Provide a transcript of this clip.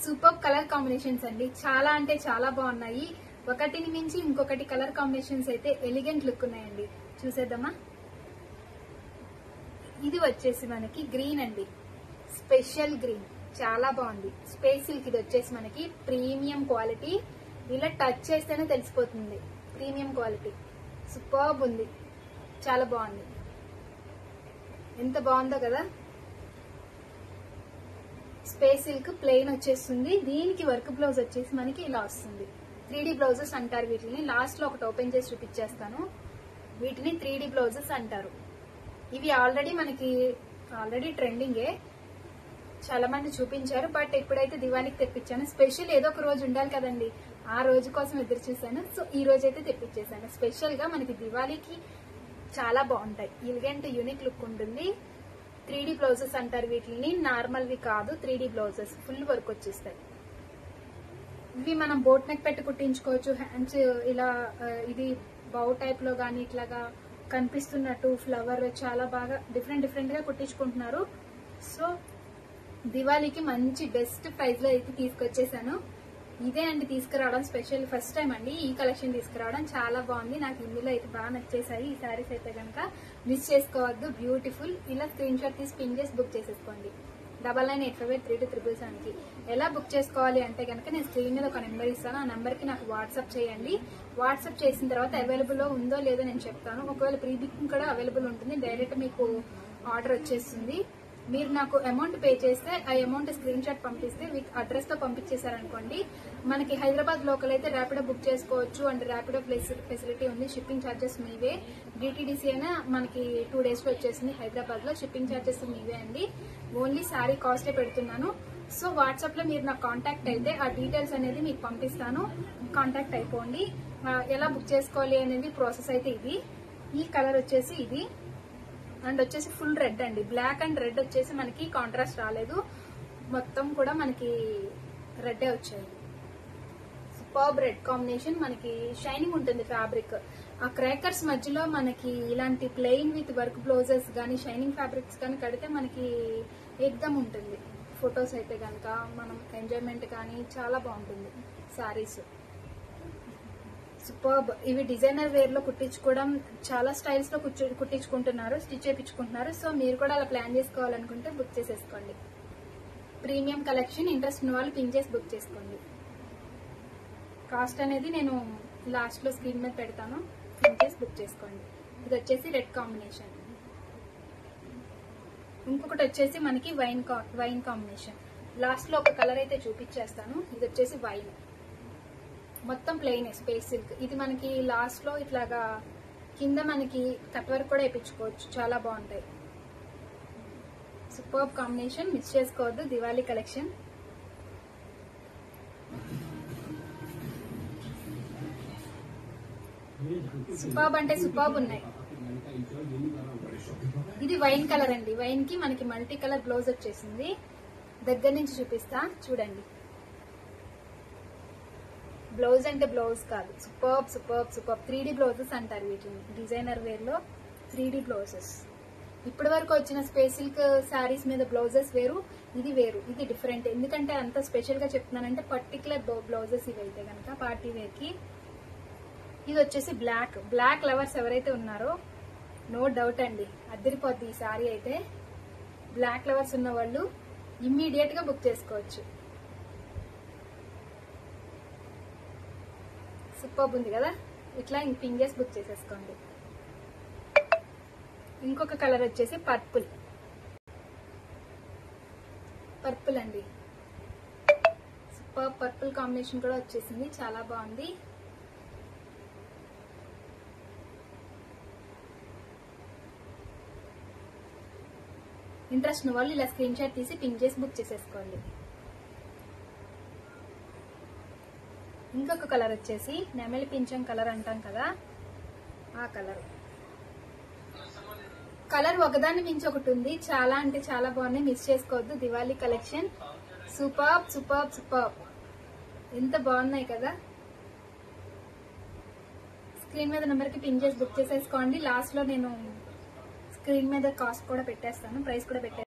Super colour combinations అండి. చాలా అంటే చాలా బాగున్నాయి. ఒకటిని మించి ఇంకొకటి కలర్ కాంబినేషన్స్ అయితే ఎలిగెంట్ లుక్ ఉన్నాయండి. చూసేద్దామా. ఇది వచ్చేసి మనకి గ్రీన్ అండి, స్పెషల్ గ్రీన్, చాలా బాగుంది. Space silk. ఇది వచ్చేసి మనకి ప్రీమియం క్వాలిటీ. ఇలా టచ్ చేస్తేనే తెలిసిపోతుంది ప్రీమియం క్వాలిటీ. సూపర్బ్ ఉంది, చాలా బాగుంది. ఎంత బాగుందో కదా. స్పేస్ సిల్క్ ప్లెయిన్ వచ్చేస్తుంది. దీనికి వర్క్ బ్లౌజ్ వచ్చేసి మనకి ఇలా వస్తుంది. 3D బ్లౌజెస్ అంటారు వీటిని. లాస్ట్ లో ఒకటి ఓపెన్ చేసి చూపించేస్తాను. వీటిని 3D బ్లౌజెస్ అంటారు. ఇవి ఆల్రెడీ ట్రెండింగే, చాలా మంది చూపించారు. బట్ ఇప్పుడైతే దివాళీకి తెప్పించాను. స్పెషల్ ఏదో ఒక రోజు ఉండాలి కదండి, ఆ రోజు కోసం ఎదురు చూసాను. సో ఈ రోజు అయితే తెప్పించేసాను. స్పెషల్ గా మనకి దివాళీకి చాలా బాగుంటాయి. ఎలిగెంట్ యూనిక్ లుక్ ఉంటుంది. 3D బ్లౌజెస్ అంటారు వీటిని. నార్మల్ వి కాదు, 3D బ్లౌజెస్ ఫుల్ వర్క్ వచ్చేస్తాయి. ఇవి మనం బోట్ నెక్ పెట్టి కుట్టించుకోవచ్చు. హ్యాండ్స్ ఇలా ఇది బౌ టైప్ లో గానీ ఇట్లాగా కనిపిస్తున్నట్టు ఫ్లవర్ చాలా బాగా డిఫరెంట్ గా కుట్టించుకుంటున్నారు. సో దివాళీకి మంచి బెస్ట్ ప్రైస్ లో అయితే తీసుకొచ్చేసాను. ఇదే అండి తీసుకురావడం స్పెషల్. ఫస్ట్ టైం అండి ఈ కలెక్షన్ తీసుకురావడం. చాలా బాగుంది. నాకు ఇందులో అయితే బాగా నచ్చేసాయి. ఈ శారీస్ అయితే కనుక మిస్ చేసుకోవద్దు. బ్యూటిఫుల్. ఇలా స్క్రీన్ షాట్ తీసి పిన్ చేసి బుక్ చేసేసుకోండి. 99858327 కి. ఎలా బుక్ చేసుకోవాలి అంటే కనుక నేను స్క్రీన్ మీద ఒక నెంబర్ ఇస్తాను. ఆ నెంబర్ కి నాకు వాట్సాప్ చేయండి. వాట్సాప్ చేసిన తర్వాత అవైలబుల్ లో ఉందో లేదో నేను చెప్తాను. ఒకవేళ ప్రీ బుకింగ్ కూడా అవైలబుల్ ఉంటుంది. డైరెక్ట్ మీకు ఆర్డర్ వచ్చేస్తుంది. మీరు నాకు అమౌంట్ పే చేస్తే ఆ అమౌంట్ స్క్రీన్ షాట్ పంపిస్తే విత్ అడ్రస్ తో పంపించేశారనుకోండి, మనకి హైదరాబాద్ లోకల్ అయితే ర్యాపిడో బుక్ చేసుకోవచ్చు. అండ్ ర్యాపిడో ఫెసిలిటీ ఉంది. షిప్పింగ్ ఛార్జెస్ మీవే. డిటిడిసి అయినా మనకి 2 days లో వచ్చేసింది. హైదరాబాద్ లో షిప్పింగ్ ఛార్జెస్ మీవే అండి. ఓన్లీ శారీ కాస్టే పెడుతున్నాను. సో వాట్సాప్ లో మీరు నాకు కాంటాక్ట్ అయితే ఆ డీటెయిల్స్ అనేది మీకు పంపిస్తాను. కాంటాక్ట్ అయిపోండి. ఎలా బుక్ చేసుకోవాలి అనేది ప్రాసెస్ అయితే ఇది. ఈ కలర్ వచ్చేసి ఇది. అండ్ వచ్చేసి ఫుల్ రెడ్ అండి. బ్లాక్ అండ్ రెడ్ వచ్చేసి మనకి కాంట్రాస్ట్ రాలేదు. మొత్తం కూడా మనకి రెడ్డే వచ్చాయి. Superb red combination. మనకి షైనింగ్ ఉంటుంది ఫ్యాబ్రిక్. ఆ క్రాకర్స్ మధ్యలో మనకి ఇలాంటి ప్లెయిన్ విత్ వర్క్ బ్లౌజెస్ గానీ షైనింగ్ ఫ్యాబ్రిక్స్ కానీ కడితే మనకి ఎక్దమ్ ఉంటుంది. ఫొటోస్ అయితే కనుక మనం ఎంజాయ్మెంట్ కానీ చాలా బాగుంటుంది శారీస్. సూపర్బ్. ఇవి డిజైనర్ వేర్ లో కుట్టించుకోవడం చాలా స్టైల్స్ లో కుట్టించుకుంటున్నారు, స్టిచ్ చేయించుకుంటున్నారు. సో మీరు కూడా అలా ప్లాన్ చేసుకోవాలనుకుంటే బుక్ చేసేసుకోండి. Premium collection. ఇంట్రెస్ట్ ఉన్న వాళ్ళు పిన్ చేసి బుక్ చేసుకోండి. కాస్ట్ అనేది నేను లాస్ట్ లో స్క్రీన్ మీద పెడతాను. పిన్ చేసి బుక్ చేసుకోండి. ఇది వచ్చేసి రెడ్ కాంబినేషన్. ఇంకొకటి వచ్చేసి మనకి వైన్ కాంబినేషన్. లాస్ట్ లో ఒక కలర్ అయితే చూపించేస్తాను. ఇది వచ్చేసి వైన్. మొత్తం ప్లెయిన్ స్పేస్ సిల్క్. ఇది మనకి లాస్ట్ లో ఇట్లాగా కింద మనకి కట్ వర్క్ కూడా వేయించుకోవచ్చు. చాలా బాగుంటాయి. Superb combination. మిస్ చేసుకోవద్దు దివాళీ కలెక్షన్. సూపర్బ్ అంటే సూపర్బ్ ఉన్నాయి. ఇది వైన్ కలర్ అండి. వైన్ కి మనకి మల్టీ కలర్ బ్లౌజ్ వచ్చేసింది. దగ్గర నుంచి చూపిస్తా చూడండి. బ్లౌజ్ అంటే బ్లౌజ్ కాదు, సూపర్బ్ 3D బ్లౌజెస్ అంటారు వీటిని. డిజైనర్ వేర్ లో 3D బ్లౌజెస్. ఇప్పటి వరకు వచ్చిన స్పేస్ సిల్క్ శారీస్ మీద బ్లౌజెస్ వేరు, ఇది వేరు, ఇది డిఫరెంట్. ఎందుకంటే అంత స్పెషల్ గా చెప్తున్నానంటే పర్టికులర్ బ్లౌజెస్ ఇవి అయితే కనుక పార్టీ వేర్ కి. ఇది వచ్చేసి బ్లాక్ లవర్స్ ఎవరైతే ఉన్నారో నో డౌట్ అండి అద్దరిపోద్ది ఈ శారీ అయితే. బ్లాక్ లవర్స్ ఉన్న వాళ్ళు ఇమ్మీడియట్ గా బుక్ చేసుకోవచ్చు. సూపర్బ్ ఉంది కదా. ఇట్లా పిన్ చేసి బుక్ చేసేసుకోండి. ఇంకొక కలర్ వచ్చేసి పర్పుల్ అండి. సూపర్ పర్పుల్ కాంబినేషన్ కూడా వచ్చేసింది. చాలా బాగుంది. ఇంట్రెస్ట్ ఉన్న వాళ్ళు ఇలా స్క్రీన్ షాట్ తీసి పిన్ చేసి బుక్ చేసేసుకోండి. ఇంకొక కలర్ వచ్చేసి నెమలి పింఛం కలర్ అంటాం కదా, ఆ కలర్ ఒకదాన్ని మించి ఒకటి ఉంది. చాలా అంటే చాలా బాగున్నాయి. మిస్ చేసుకోవద్దు దివాళీ కలెక్షన్. సూపర్బ్. ఎంత బాగున్నాయి కదా. స్క్రీన్ మీద నెంబర్ కి పిన్ చేసి బుక్ చేసేసుకోండి. లాస్ట్ లో నేను స్క్రీన్ మీద కాస్ట్ కూడా పెట్టేస్తాను, ప్రైస్ కూడా పెట్టేస్తాను.